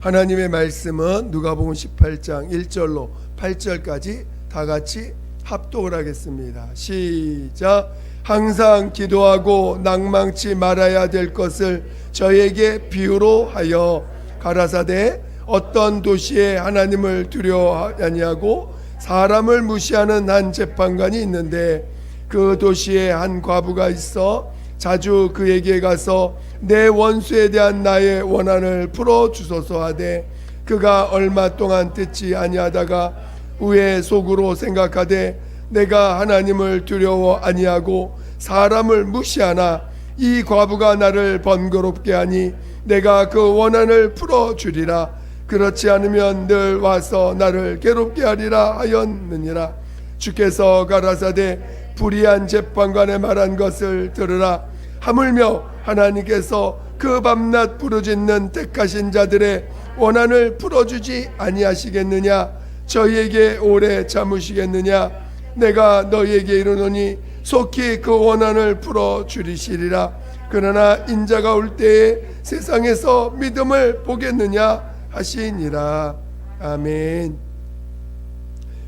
하나님의 말씀은 누가복음 18장 1절로 8절까지 다 같이 합독을 하겠습니다. 시작. 항상 기도하고 낭망치 말아야 될 것을 저에게 비유로 하여 가라사대 어떤 도시에 하나님을 두려워하냐고 사람을 무시하는 한 재판관이 있는데 그 도시에 한 과부가 있어 자주 그에게 가서 내 원수에 대한 나의 원한을 풀어 주소서 하되 그가 얼마 동안 듣지 아니하다가 후에 속으로 생각하되 내가 하나님을 두려워 아니하고 사람을 무시하나 이 과부가 나를 번거롭게 하니 내가 그 원한을 풀어 주리라. 그렇지 않으면 늘 와서 나를 괴롭게 하리라 하였느니라. 주께서 가라사대 불의한 재판관의 말한 것을 들으라. 하물며 하나님께서 그 밤낮 부르짖는 택하신 자들의 원한을 풀어주지 아니하시겠느냐? 저희에게 오래 참으시겠느냐? 내가 너희에게 이르노니 속히 그 원한을 풀어주리시리라. 그러나 인자가 올 때에 세상에서 믿음을 보겠느냐 하시니라. 아멘.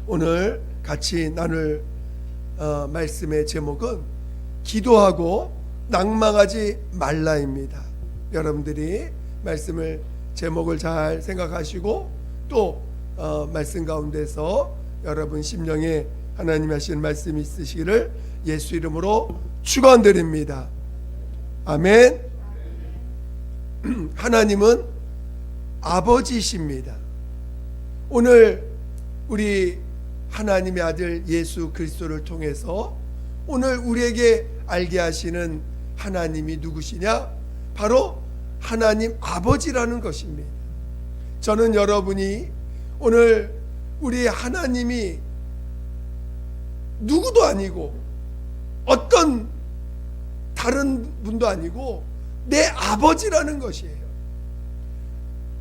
오늘 같이 나눌 말씀의 제목은 기도하고 낭망하지 말라입니다. 여러분들이 말씀을 제목을 잘 생각하시고 또 말씀 가운데서 여러분 심령에 하나님이 하시는 말씀이 있으시기를 예수 이름으로 축원드립니다. 아멘. 하나님은 아버지십니다. 오늘 우리 하나님의 아들 예수 그리스도를 통해서 오늘 우리에게 알게 하시는 하나님이 누구시냐? 바로 하나님 아버지라는 것입니다. 저는 여러분이 오늘 우리 하나님이 누구도 아니고 어떤 다른 분도 아니고 내 아버지라는 것이에요.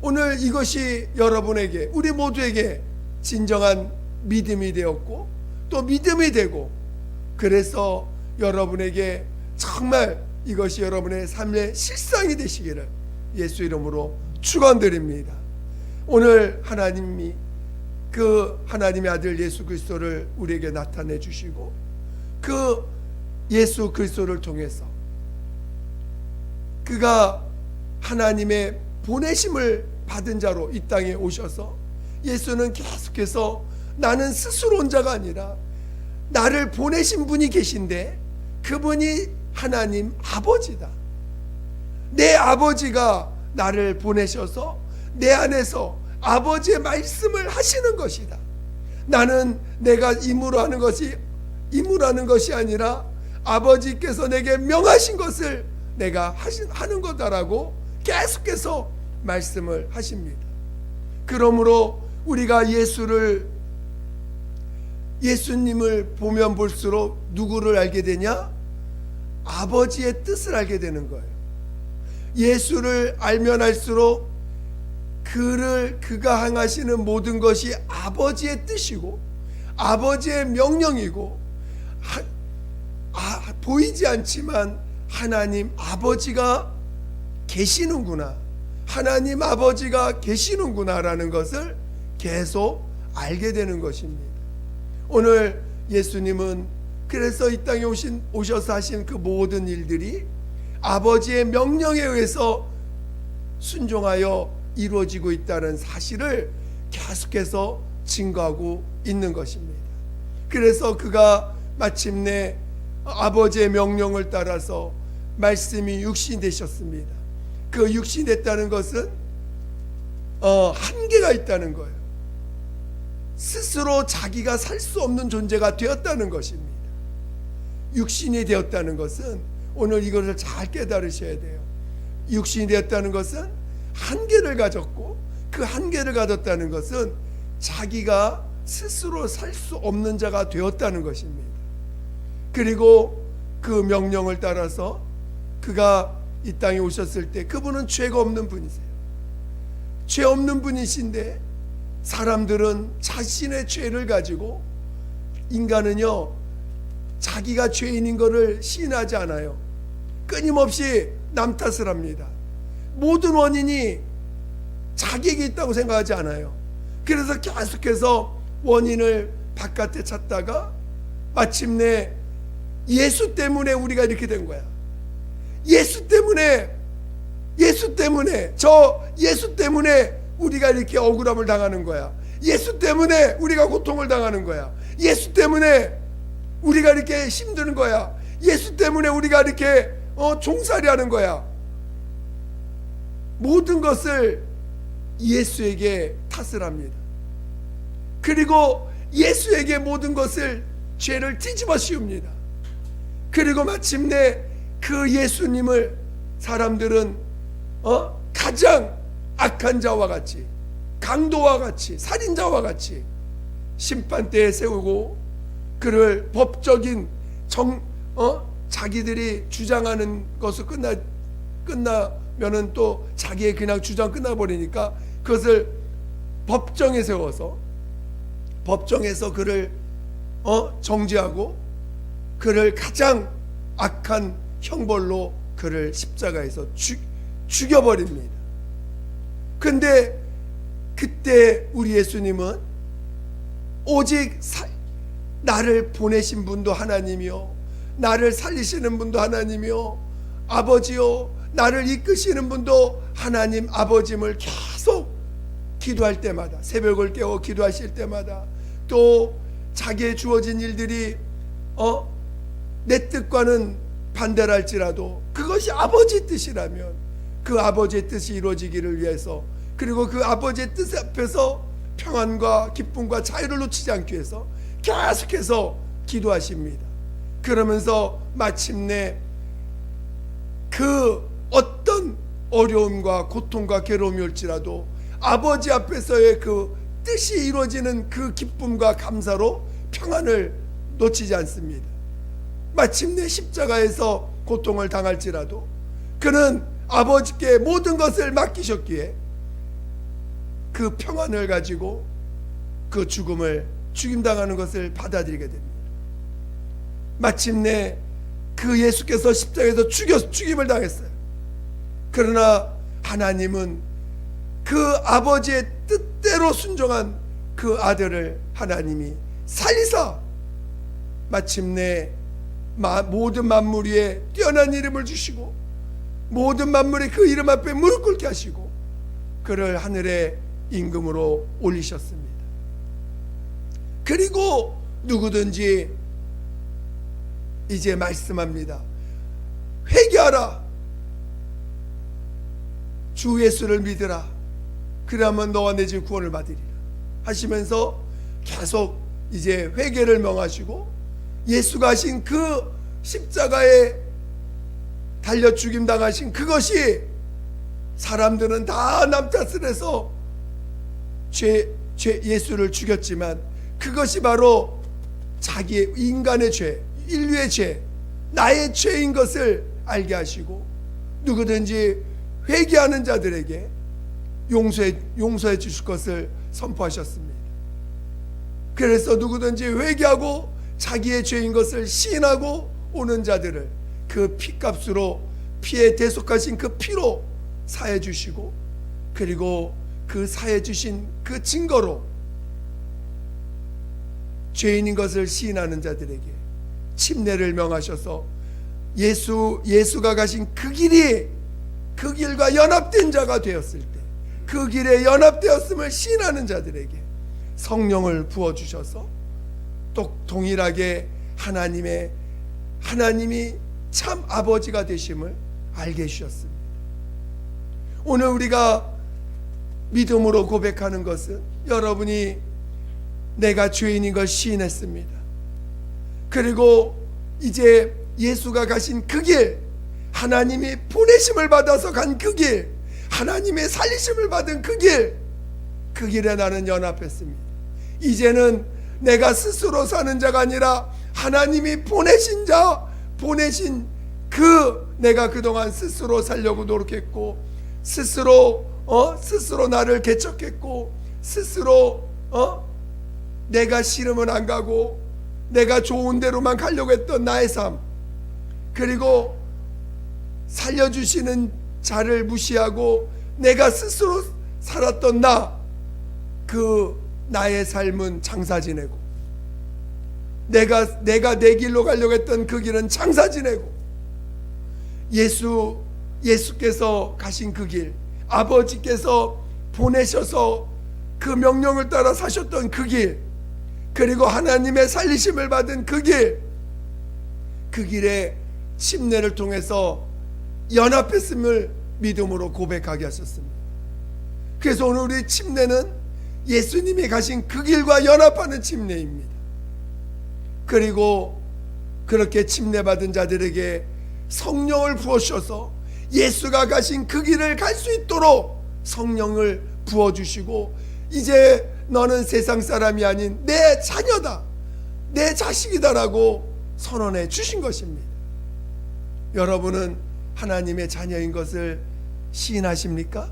오늘 이것이 여러분에게 우리 모두에게 진정한 믿음이 되었고 또 믿음이 되고 그래서 여러분에게 정말 이것이 여러분의 삶의 실상이 되시기를 예수 이름으로 축원드립니다. 오늘 하나님이 그 하나님의 아들 예수 그리스도를 우리에게 나타내 주시고 그 예수 그리스도를 통해서 그가 하나님의 보내심을 받은 자로 이 땅에 오셔서 예수는 계속해서 나는 스스로 온 자가 아니라 나를 보내신 분이 계신데 그분이 하나님 아버지다. 내 아버지가 나를 보내셔서 내 안에서 아버지의 말씀을 하시는 것이다. 나는 내가 임무로 하는 것이 아니라 아버지께서 내게 명하신 것을 내가 하는 거다라고 계속해서 말씀을 하십니다. 그러므로 우리가 예수님을 보면 볼수록 누구를 알게 되냐? 아버지의 뜻을 알게 되는 거예요. 예수를 알면 알수록 그가 행하시는 모든 것이 아버지의 뜻이고 아버지의 명령이고 보이지 않지만 하나님 아버지가 계시는구나, 하나님 아버지가 계시는구나라는 것을 계속 알게 되는 것입니다. 오늘 예수님은 그래서 이 땅에 오셔서 하신 그 모든 일들이 아버지의 명령에 의해서 순종하여 이루어지고 있다는 사실을 계속해서 증거하고 있는 것입니다. 그래서 그가 마침내 아버지의 명령을 따라서 말씀이 육신이 되셨습니다. 그 육신이 됐다는 것은 한계가 있다는 거예요. 스스로 자기가 살 수 없는 존재가 되었다는 것입니다. 육신이 되었다는 것은 오늘 이것을 잘 깨달으셔야 돼요. 육신이 되었다는 것은 한계를 가졌고 그 한계를 가졌다는 것은 자기가 스스로 살 수 없는 자가 되었다는 것입니다. 그리고 그 명령을 따라서 그가 이 땅에 오셨을 때 그분은 죄가 없는 분이세요. 죄 없는 분이신데 사람들은 자신의 죄를 가지고 인간은요 자기가 죄인인 것을 시인하지 않아요. 끊임없이 남 탓을 합니다. 모든 원인이 자기에게 있다고 생각하지 않아요. 그래서 계속해서 원인을 바깥에 찾다가 마침내 예수 때문에 우리가 이렇게 된 거야. 예수 때문에 우리가 이렇게 억울함을 당하는 거야. 예수 때문에 우리가 고통을 당하는 거야. 예수 때문에 우리가 이렇게 힘드는 거야. 예수 때문에 우리가 이렇게 종살이 하는 거야. 모든 것을 예수에게 탓을 합니다. 그리고 예수에게 모든 것을, 죄를 뒤집어 씌웁니다. 그리고 마침내 그 예수님을 사람들은 가장 악한 자와 같이, 강도와 같이, 살인자와 같이 심판대에 세우고 그를 법적인 자기들이 주장하는 것을 끝나면은 또 자기의 그냥 주장 끝나버리니까 그것을 법정에 세워서 법정에서 그를 정죄하고 그를 가장 악한 형벌로 그를 십자가에서 죽여버립니다. 근데 그때 우리 예수님은 오직 나를 보내신 분도 하나님이요, 나를 살리시는 분도 하나님이요, 아버지요, 나를 이끄시는 분도 하나님 아버지임을 계속 기도할 때마다, 새벽을 깨워 기도하실 때마다, 또 자기의 주어진 일들이 내 뜻과는 반대를 할지라도 그것이 아버지 뜻이라면 그 아버지의 뜻이 이루어지기를 위해서, 그리고 그 아버지의 뜻 앞에서 평안과 기쁨과 자유를 놓치지 않기 위해서 계속해서 기도하십니다. 그러면서 마침내 그 어떤 어려움과 고통과 괴로움이 올지라도 아버지 앞에서의 그 뜻이 이루어지는 그 기쁨과 감사로 평안을 놓치지 않습니다. 마침내 십자가에서 고통을 당할지라도 그는 아버지께 모든 것을 맡기셨기에 그 평안을 가지고 그 죽임당하는 것을 받아들이게 됩니다. 마침내 그 예수께서 십자가에서 죽임을 당했어요. 그러나 하나님은 그 아버지의 뜻대로 순종한 그 아들을 하나님이 살리사 마침내 모든 만물 위에 뛰어난 이름을 주시고 모든 만물이 그 이름 앞에 무릎 꿇게 하시고 그를 하늘의 임금으로 올리셨습니다. 그리고 누구든지 이제 말씀합니다. 회개하라, 주 예수를 믿으라, 그러면 너와 내 집 구원을 받으리라 하시면서 계속 이제 회개를 명하시고 예수가 하신 그 십자가에 달려 죽임 당하신 그것이, 사람들은 다 남 탓을 해서 예수를 죽였지만 그것이 바로 자기의 인간의 죄, 인류의 죄, 나의 죄인 것을 알게 하시고 누구든지 회개하는 자들에게 용서해 주실 것을 선포하셨습니다. 그래서 누구든지 회개하고 자기의 죄인 것을 시인하고 오는 자들을 그 피값으로, 피에 대속하신 그 피로 사해 주시고, 그리고 그 사해 주신 그 증거로 죄인인 것을 시인하는 자들에게 침례를 명하셔서 예수가 가신 그 길이, 그 길과 연합된 자가 되었을 때 그 길에 연합되었음을 시인하는 자들에게 성령을 부어주셔서 또 동일하게 하나님이 참 아버지가 되심을 알게 해주셨습니다. 오늘 우리가 믿음으로 고백하는 것은 여러분이 내가 죄인인 걸 시인했습니다. 그리고 이제 예수가 가신 그 길, 하나님이 보내심을 받아서 간 그 길, 하나님의 살리심을 받은 그 길에 나는 연합했습니다. 이제는 내가 스스로 사는 자가 아니라 하나님이 보내신 내가 그동안 스스로 살려고 노력했고 스스로 나를 개척했고 스스로 내가 싫으면 안 가고 내가 좋은 대로만 가려고 했던 나의 삶, 그리고 살려주시는 자를 무시하고 내가 스스로 살았던 나의 삶은 장사 지내고, 내가 내 길로 가려고 했던 그 길은 장사 지내고, 예수께서 가신 그 길, 아버지께서 보내셔서 그 명령을 따라 사셨던 그 길, 그리고 하나님의 살리심을 받은 그 길에 침례를 통해서 연합했음을 믿음으로 고백하게 하셨습니다. 그래서 오늘 우리 침례는 예수님이 가신 그 길과 연합하는 침례입니다. 그리고 그렇게 침례받은 자들에게 성령을 부어주셔서 예수가 가신 그 길을 갈 수 있도록 성령을 부어주시고, 이제 너는 세상 사람이 아닌 내 자녀다, 내 자식이다라고 선언해 주신 것입니다. 여러분은 하나님의 자녀인 것을 시인하십니까?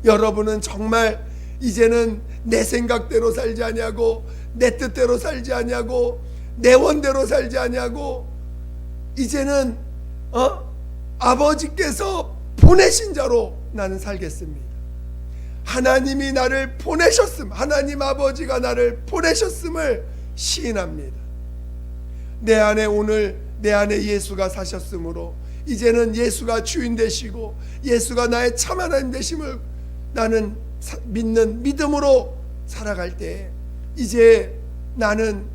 여러분은 정말 이제는 내 생각대로 살지 아니하고, 내 뜻대로 살지 아니하고, 내 원대로 살지 아니하고, 이제는 아버지께서 보내신 자로 나는 살겠습니다. 하나님이 나를 보내셨음, 하나님 아버지가 나를 보내셨음을 시인합니다. 내 안에 예수가 사셨으므로 이제는 예수가 주인 되시고 예수가 나의 참 하나님 되심을 나는 믿는 믿음으로 살아갈 때, 이제 나는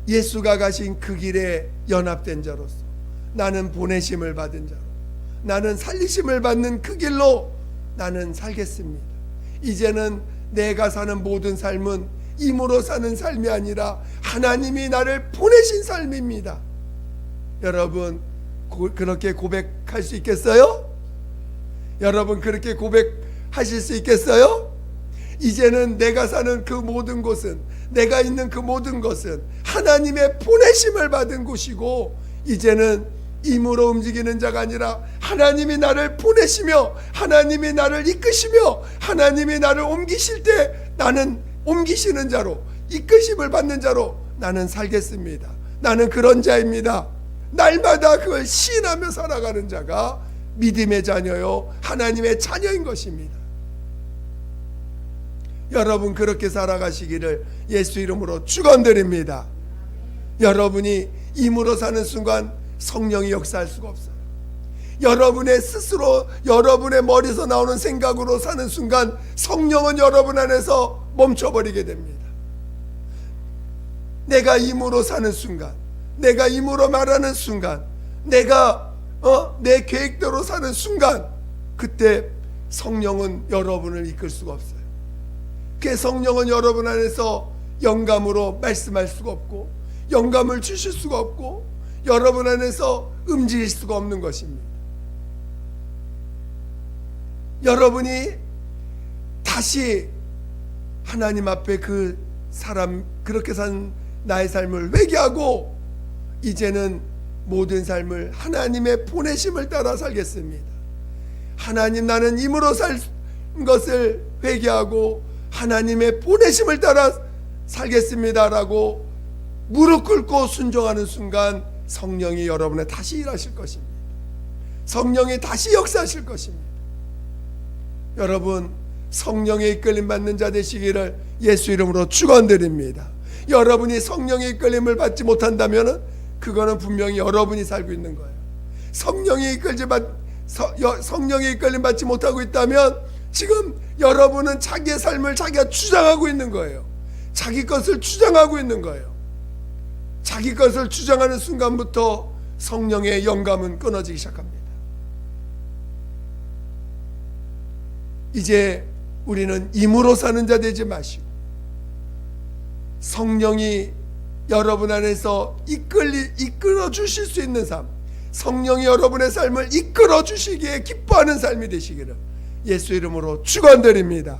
예수가 가신 그 길에 연합된 자로서, 나는 보내심을 받은 자로, 나는 살리심을 받는 그 길로 나는 살겠습니다. 이제는 내가 사는 모든 삶은 힘으로 사는 삶이 아니라 하나님이 나를 보내신 삶입니다. 여러분 그렇게 고백할 수 있겠어요? 여러분 그렇게 고백하실 수 있겠어요? 이제는 내가 사는 그 모든 곳은, 내가 있는 그 모든 것은 하나님의 보내심을 받은 곳이고, 이제는 힘으로 움직이는 자가 아니라 하나님이 나를 보내시며 하나님이 나를 이끄시며 하나님이 나를 옮기실 때 나는 옮기시는 자로, 이끄심을 받는 자로 나는 살겠습니다. 나는 그런 자입니다. 날마다 그걸 시인하며 살아가는 자가 믿음의 자녀요 하나님의 자녀인 것입니다. 여러분 그렇게 살아가시기를 예수 이름으로 축원드립니다. 여러분이 힘으로 사는 순간 성령이 역사할 수가 없어요. 여러분의 스스로, 여러분의 머리에서 나오는 생각으로 사는 순간 성령은 여러분 안에서 멈춰버리게 됩니다. 내가 힘으로 사는 순간, 내가 힘으로 말하는 순간, 내가 내 계획대로 사는 순간, 그때 성령은 여러분을 이끌 수가 없어요. 그 성령은 여러분 안에서 영감으로 말씀할 수가 없고, 영감을 주실 수가 없고, 여러분 안에서 움직일 수가 없는 것입니다. 여러분이 다시 하나님 앞에 그 사람, 그렇게 산 나의 삶을 회개하고, 이제는 모든 삶을 하나님의 보내심을 따라 살겠습니다. 하나님, 나는 힘으로 살 것을 회개하고 하나님의 보내심을 따라 살겠습니다라고 무릎 꿇고 순종하는 순간 성령이 여러분에 다시 일하실 것입니다. 성령이 다시 역사하실 것입니다. 여러분 성령의 이끌림 받는 자 되시기를 예수 이름으로 축원드립니다. 여러분이 성령의 이끌림을 받지 못한다면 그거는 분명히 여러분이 살고 있는 거예요. 성령의 이끌림 받지 못하고 있다면 지금 여러분은 자기의 삶을 자기가 주장하고 있는 거예요. 자기 것을 주장하고 있는 거예요. 자기 것을 주장하는 순간부터 성령의 영감은 끊어지기 시작합니다. 이제 우리는 힘으로 사는 자 되지 마시고 성령이 여러분 안에서 이끌어 주실 수 있는 삶, 성령이 여러분의 삶을 이끌어 주시기에 기뻐하는 삶이 되시기를 예수 이름으로 축원드립니다.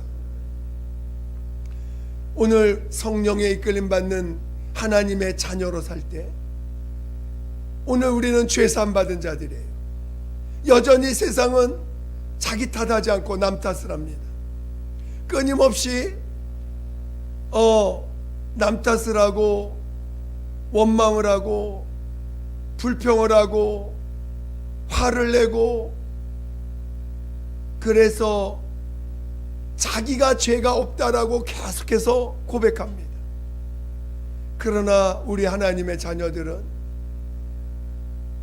오늘 성령의 이끌림 받는 하나님의 자녀로 살 때 오늘 우리는 죄사함 받은 자들이에요. 여전히 세상은 자기 탓하지 않고 남 탓을 합니다. 끊임없이 남 탓을 하고 원망을 하고 불평을 하고 화를 내고, 그래서 자기가 죄가 없다라고 계속해서 고백합니다. 그러나 우리 하나님의 자녀들은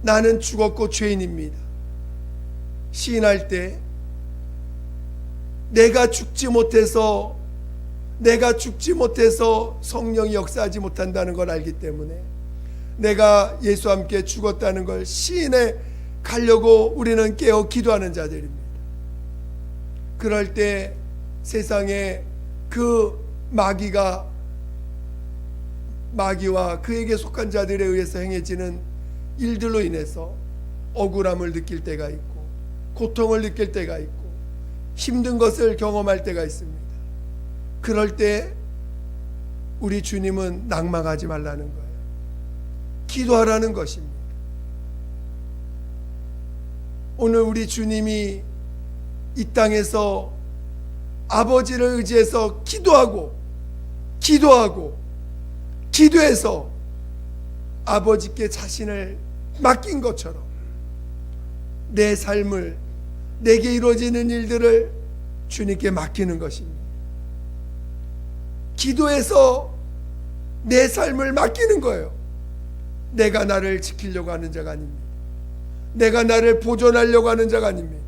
나는 죽었고 죄인입니다. 시인할 때 내가 죽지 못해서 성령이 역사하지 못한다는 걸 알기 때문에 내가 예수와 함께 죽었다는 걸 시인해 가려고 우리는 깨어 기도하는 자들입니다. 그럴 때 세상에 그 마귀와 그에게 속한 자들에 의해서 행해지는 일들로 인해서 억울함을 느낄 때가 있고 고통을 느낄 때가 있고 힘든 것을 경험할 때가 있습니다. 그럴 때 우리 주님은 낭망하지 말라는 거예요. 기도하라는 것입니다. 오늘 우리 주님이 이 땅에서 아버지를 의지해서 기도해서 아버지께 자신을 맡긴 것처럼 내 삶을, 내게 이루어지는 일들을 주님께 맡기는 것입니다. 기도해서 내 삶을 맡기는 거예요. 내가 나를 지키려고 하는 자가 아닙니다. 내가 나를 보존하려고 하는 자가 아닙니다.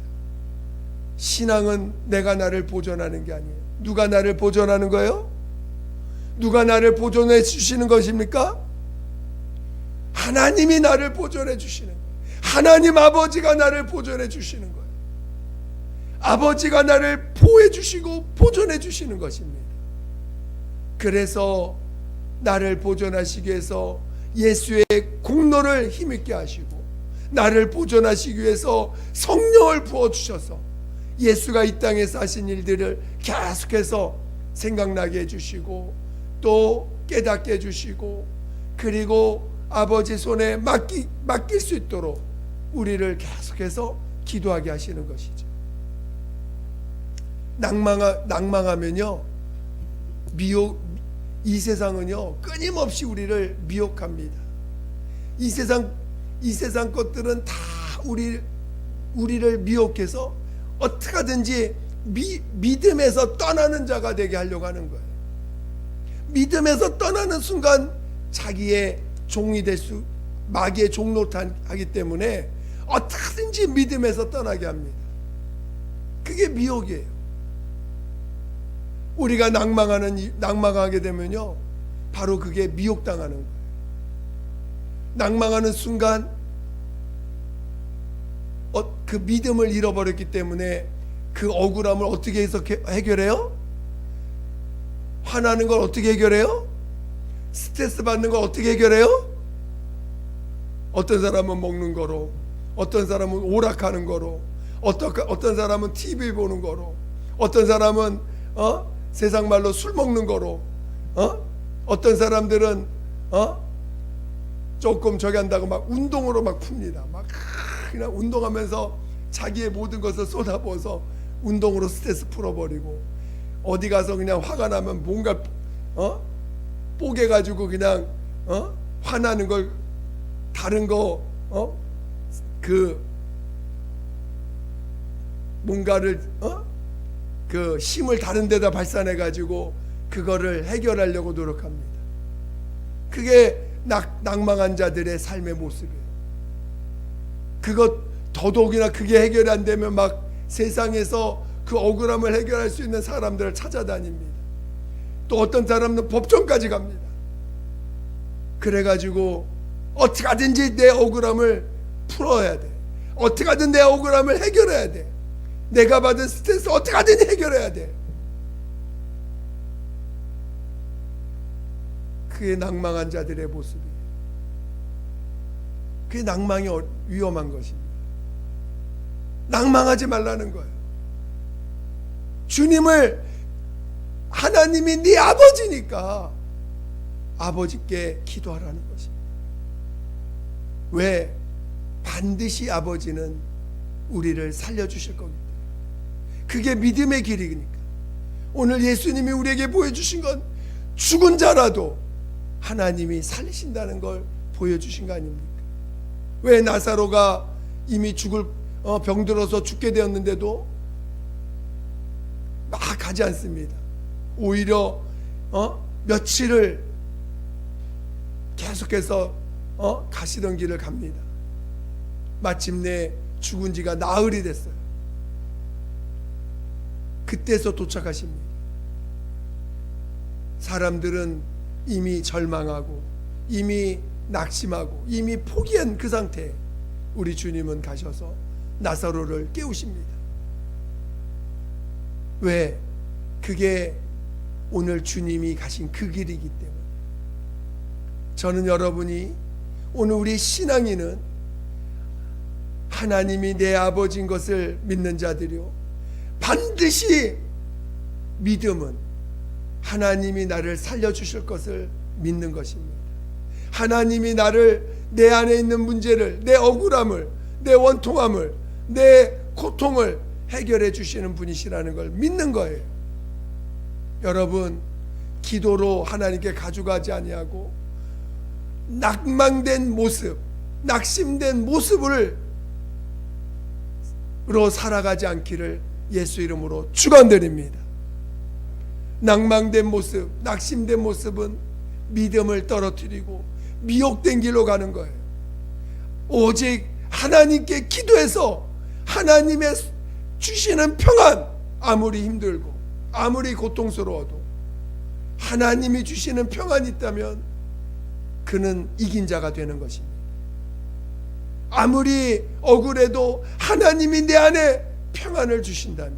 신앙은 내가 나를 보존하는 게 아니에요. 누가 나를 보존하는 거예요? 누가 나를 보존해 주시는 것입니까? 하나님이 나를 보존해 주시는 거예요. 하나님 아버지가 나를 보존해 주시는 거예요. 아버지가 나를 보호해 주시고 보존해 주시는 것입니다. 그래서 나를 보존하시기 위해서 예수의 공로를 힘있게 하시고 나를 보존하시기 위해서 성령을 부어주셔서 예수가 이 땅에서 하신 일들을 계속해서 생각나게 해주시고 또 깨닫게 해주시고 그리고 아버지 손에 맡길 수 있도록 우리를 계속해서 기도하게 하시는 것이죠. 낭망하면요, 이 세상은요 끊임없이 우리를 미혹합니다. 이 세상 것들은 다 우리를 미혹해서 어떻게 하든지 믿음에서 떠나는 자가 되게 하려고 하는 거예요. 믿음에서 떠나는 순간 자기의 종이 마귀의 종노릇하기 때문에 어떻게든지 믿음에서 떠나게 합니다. 그게 미혹이에요. 우리가 낭망하게 되면요 바로 그게 미혹당하는 거예요. 낭망하는 순간 그 믿음을 잃어버렸기 때문에 그 억울함을 어떻게 해서 해결해요? 화나는 걸 어떻게 해결해요? 스트레스 받는 걸 어떻게 해결해요? 어떤 사람은 먹는 거로, 어떤 사람은 오락하는 거로, 어떤 사람은 TV 보는 거로, 어떤 사람은 세상 말로 술 먹는 거로, 어떤 사람들은 조금 저기 한다고 막 운동으로 막 풉니다. 막 그냥 운동하면서 자기의 모든 것을 쏟아부어서 운동으로 스트레스 풀어버리고, 어디 가서 그냥 화가 나면 뭔가 뽀개가지고 그냥 화나는 걸 다른 거 그 뭔가를 그 힘을 다른 데다 발산해가지고 그거를 해결하려고 노력합니다. 그게 낭망한 자들의 삶의 모습이에요. 그것 더더욱이나 그게 해결이 안 되면 막 세상에서 그 억울함을 해결할 수 있는 사람들을 찾아다닙니다. 또 어떤 사람은 법정까지 갑니다. 그래가지고 어떻게 하든지 내 억울함을 풀어야 돼. 어떻게 하든 내 억울함을 해결해야 돼. 내가 받은 스트레스 어떻게 하든 해결해야 돼. 그게 낭망한 자들의 모습이에요. 그게 낭망이 위험한 것입니다. 낭망하지 말라는 거예요. 하나님이 네 아버지니까 아버지께 기도하라는 것입니다. 왜? 반드시 아버지는 우리를 살려주실 겁니다. 그게 믿음의 길이니까. 오늘 예수님이 우리에게 보여주신 건 죽은 자라도 하나님이 살리신다는 걸 보여주신 거 아닙니까? 왜 나사로가 이미 병들어서 죽게 되었는데도 막 가지 않습니다. 오히려 며칠을 계속해서 가시던 길을 갑니다. 마침내 죽은 지가 나흘이 됐어요. 그때서 도착하십니다. 사람들은 이미 절망하고 이미 낙심하고 이미 포기한 그 상태에 우리 주님은 가셔서 나사로를 깨우십니다. 왜? 그게 오늘 주님이 가신 그 길이기 때문에. 저는 여러분이 오늘 우리 신앙인은 하나님이 내 아버지인 것을 믿는 자들이요, 반드시 믿음은 하나님이 나를 살려주실 것을 믿는 것입니다. 하나님이 나를, 내 안에 있는 문제를, 내 억울함을, 내 원통함을, 내 고통을 해결해 주시는 분이시라는 걸 믿는 거예요. 여러분, 기도로 하나님께 가져가지 아니하고 낙망된 모습, 낙심된 모습으로 살아가지 않기를 예수 이름으로 축원드립니다. 낭망된 모습, 낙심된 모습은 믿음을 떨어뜨리고 미혹된 길로 가는 거예요. 오직 하나님께 기도해서 하나님의 주시는 평안, 아무리 힘들고 아무리 고통스러워도 하나님이 주시는 평안이 있다면 그는 이긴 자가 되는 것입니다. 아무리 억울해도 하나님이 내 안에 평안을 주신다면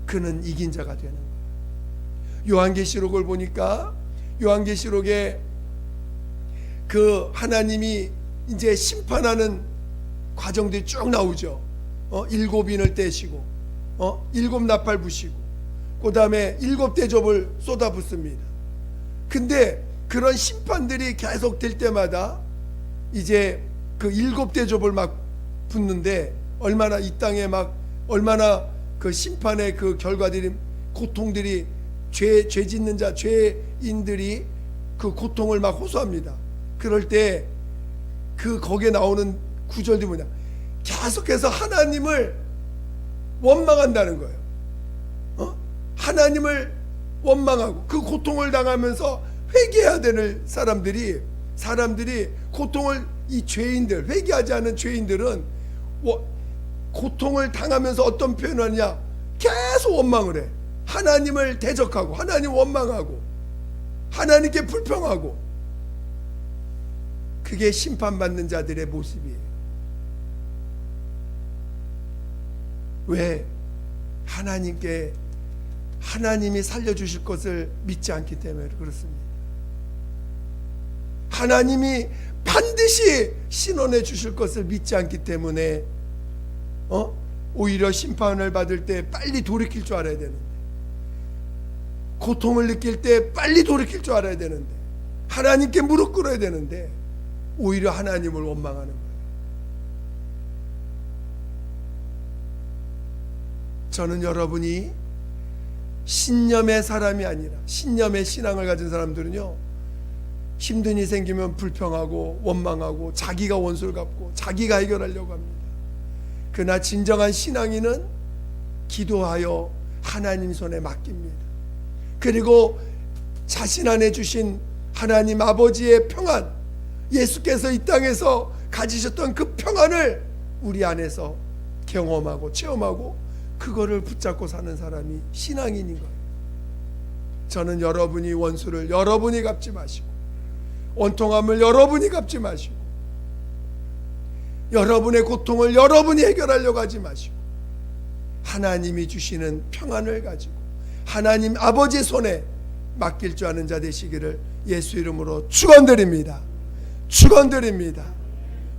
그는 이긴 자가 되는 거예요. 요한계시록을 보니까 요한계시록에 그 하나님이 이제 심판하는 과정들이 쭉 나오죠. 일곱 인을 떼시고 일곱 나팔 부시고 그 다음에 일곱 대접을 쏟아붓습니다. 근데 그런 심판들이 계속 될 때마다 이제 그 일곱 대접을 막 붓는데 얼마나 이 땅에 막 얼마나 그 심판의 그 결과들이, 고통들이, 죄 짓는 자, 죄인들이 그 고통을 막 호소합니다. 그럴 때 그 거기에 나오는 구절들이 뭐냐, 계속해서 하나님을 원망한다는 거예요. 하나님을 원망하고 그 고통을 당하면서 회개해야 되는 사람들이 고통을, 이 죄인들, 회개하지 않은 죄인들은 고통을 당하면서 어떤 표현을 하느냐, 계속 원망을 해. 하나님을 대적하고 하나님 원망하고 하나님께 불평하고. 그게 심판받는 자들의 모습이에요. 왜? 하나님이 살려주실 것을 믿지 않기 때문에 그렇습니다. 하나님이 반드시 신원해 주실 것을 믿지 않기 때문에 오히려 심판을 받을 때 빨리 돌이킬 줄 알아야 되는데, 고통을 느낄 때 빨리 돌이킬 줄 알아야 되는데, 하나님께 무릎 꿇어야 되는데 오히려 하나님을 원망하는 거예요. 저는 여러분이 신념의 사람이 아니라 신념의 신앙을 가진 사람들은요, 힘든 일이 생기면 불평하고 원망하고 자기가 원수를 갚고 자기가 해결하려고 합니다. 그러나 진정한 신앙인은 기도하여 하나님 손에 맡깁니다. 그리고 자신 안에 주신 하나님 아버지의 평안, 예수께서 이 땅에서 가지셨던 그 평안을 우리 안에서 경험하고 체험하고 그거를 붙잡고 사는 사람이 신앙인인 거예요. 저는 여러분이 원수를 여러분이 갚지 마시고, 원통함을 여러분이 갚지 마시고, 여러분의 고통을 여러분이 해결하려고 하지 마시고, 하나님이 주시는 평안을 가지고 하나님 아버지 손에 맡길 줄 아는 자 되시기를 예수 이름으로 축원드립니다. 축원드립니다.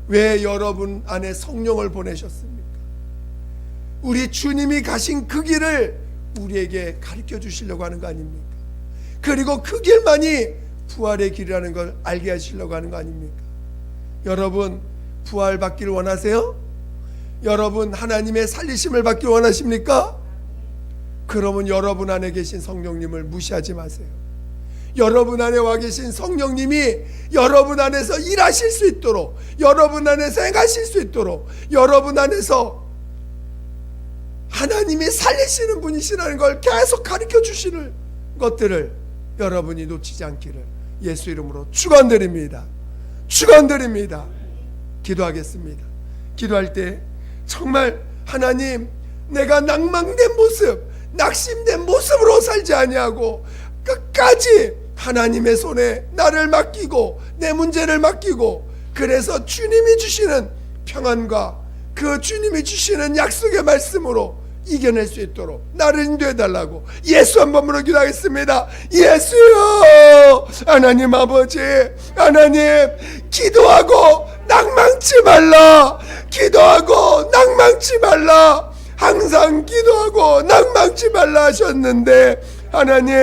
왜 여러분 안에 성령을 보내셨습니까? 우리 주님이 가신 그 길을 우리에게 가르쳐 주시려고 하는 거 아닙니까? 그리고 그 길만이 부활의 길이라는 걸 알게 하시려고 하는 거 아닙니까? 여러분 부활 받기를 원하세요? 여러분 하나님의 살리심을 받기를 원하십니까? 그러면 여러분 안에 계신 성령님을 무시하지 마세요. 여러분 안에 와 계신 성령님이 여러분 안에서 일하실 수 있도록, 여러분 안에서 행하실 수 있도록, 여러분 안에서 하나님이 살리시는 분이시라는 걸 계속 가르쳐 주시는 것들을 여러분이 놓치지 않기를 예수 이름으로 축원드립니다. 축원드립니다. 기도하겠습니다. 기도할 때 정말 하나님, 내가 낭망된 모습, 낙심된 모습으로 살지 아니하고 끝까지 하나님의 손에 나를 맡기고 내 문제를 맡기고, 그래서 주님이 주시는 평안과 그 주님이 주시는 약속의 말씀으로 이겨낼 수 있도록 나를 인도해 달라고 예수 한 번으로 기도하겠습니다. 예수요, 하나님 아버지, 하나님, 기도하고 낭망치 말라. 기도하고 낭망치 말라. 항상 기도하고 낭망치 말라 하셨는데, 하나님,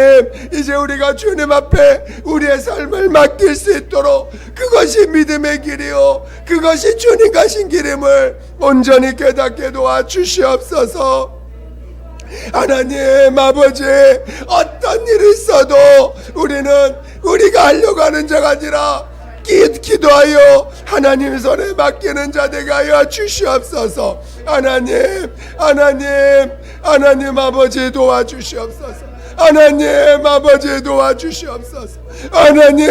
이제 우리가 주님 앞에 우리의 삶을 맡길 수 있도록 그것이 믿음의 길이요, 그것이 주님 가신 길임을 온전히 깨닫게 도와주시옵소서. 하나님 아버지, 어떤 일이 있어도 우리는 우리가 하려고 하는 자가 아니라 기도하여 하나님 손에 맡기는 자 되게 하여 주시옵소서. 하나님 아버지 도와주시옵소서. 하나님 아버지 도와주시옵소서. 하나님,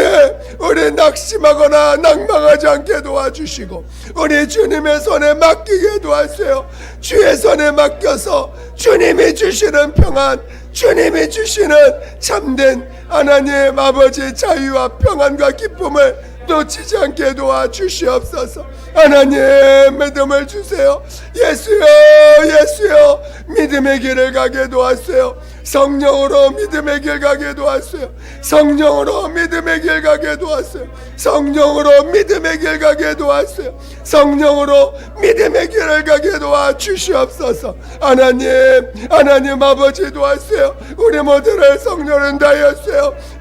우리 낙심하거나 낭망하지 않게 도와주시고 우리 주님의 손에 맡기게 도와주세요. 주의 손에 맡겨서 주님이 주시는 평안, 주님이 주시는 참된 하나님 아버지 자유와 평안과 기쁨을 놓치지 않게 도와주시옵소서. 하나님, 믿음을 주세요. 예수여, 믿음의 길을 가게 도와주세요. 성령으로 믿음의 길 가게 도와주세요. 성령으로 믿음의 길 가게 도와주세요. 성령으로 믿음의 길 가게 도와주세요. 성령으로 믿음의 길을 가게 도와주시옵소서. 하나님 아버지 도와주세요. 우리 모두를 성령을 인도하여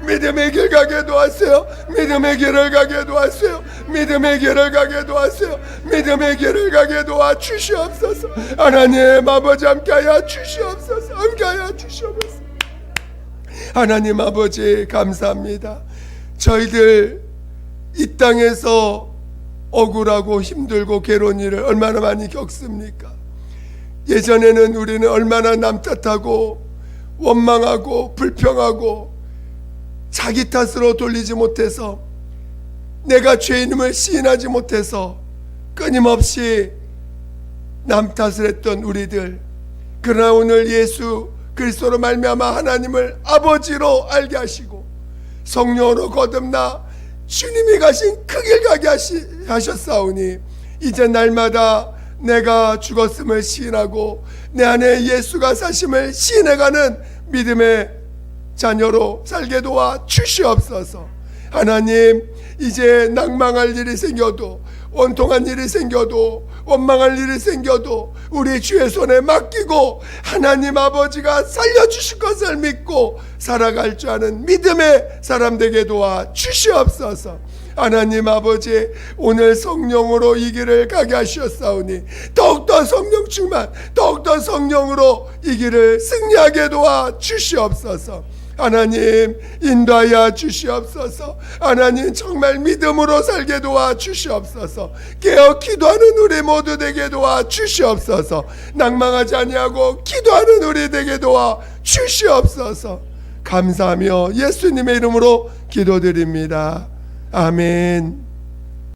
믿음의 길 가게 도와주세요. 믿음의 길을 가게 도와주세요. 믿음의 길을 가게 도와주세요. 믿음의 길을 가게 도와주시옵소서. 하나님 아버지, 함께하여 주시옵소서. 함께하여 주시옵소서. 하나님 아버지, 감사합니다. 저희들 이 땅에서 억울하고 힘들고 괴로운 일을 얼마나 많이 겪습니까? 예전에는 우리는 얼마나 남 탓하고 원망하고 불평하고 자기 탓으로 돌리지 못해서, 내가 죄인임을 시인하지 못해서 끊임없이 남 탓을 했던 우리들, 그러나 오늘 예수 그리스도로 말미암아 하나님을 아버지로 알게 하시고 성령으로 거듭나 주님이 가신 그 길 가게 하셨사오니, 이제 날마다 내가 죽었음을 시인하고 내 안에 예수가 사심을 시인해가는 믿음의 자녀로 살게 도와 주시옵소서. 하나님, 이제 낭망할 일이 생겨도, 원통한 일이 생겨도, 원망할 일이 생겨도 우리 주의 손에 맡기고 하나님 아버지가 살려주실 것을 믿고 살아갈 줄 아는 믿음의 사람 되게 도와 주시옵소서. 하나님 아버지, 오늘 성령으로 이 길을 가게 하셨사오니 더욱더 성령 충만, 더욱더 성령으로 이 길을 승리하게 도와 주시옵소서. 하나님, 인도하여 주시옵소서. 하나님, 정말 믿음으로 살게 도와 주시옵소서. 깨어 기도하는 우리 모두 되게 도와 주시옵소서. 낭망하지 아니하고 기도하는 우리 되게 도와 주시옵소서. 감사하며 예수님의 이름으로 기도드립니다. 아멘.